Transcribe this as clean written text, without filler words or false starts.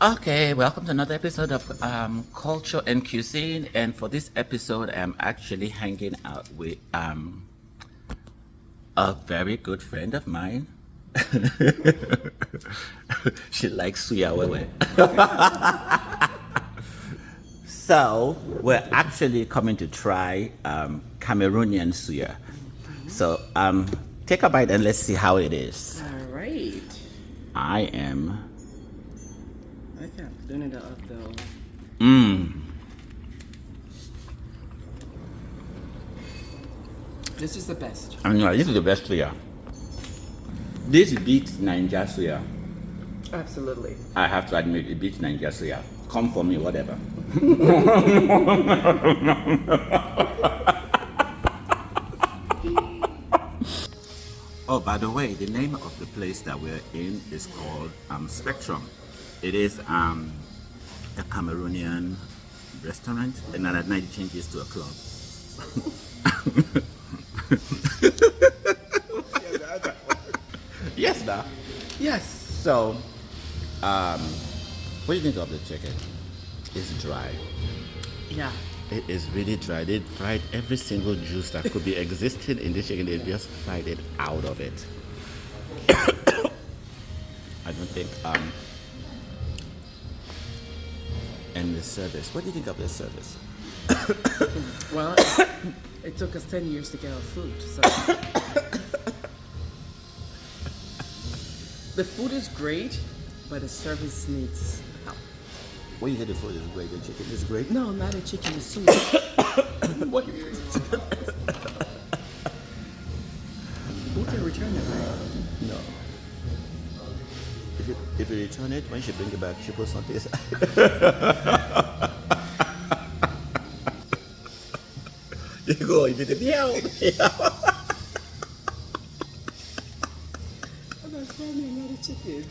Okay, welcome to another episode of Culture and Cuisine. And for this episode, I'm actually hanging out with a very good friend of mine. She likes Suya Wewe. So we're actually coming to try Cameroonian Suya. So take a bite and let's see how it is. All right. I am. I can't clean it up though. This is the best. I know this is the best Suya. This beats Ninja Suya. Absolutely. I have to admit, it beats Ninja Suya. Come for me, whatever. Oh, by the way, the name of the place that we're in is called Spectrum. It is a Cameroonian restaurant, and then at night it changes to a club. Yes, da. Yes. So, what do you think of the chicken? It's dry. Yeah. It is really dry. They fried every single juice that could be existing in this chicken. They just fried it out of it. I don't think. And the service. What do you think of the service? Well, it took us 10 years to get our food, so. The food is great, but the service needs help. What do you think the food is great? The chicken is great? No, not the chicken, the soup. What do you We can return it, right? No. If you return it, when she bring it back, she put something inside. You go, you did it. Yeah. I'm not finding another chicken.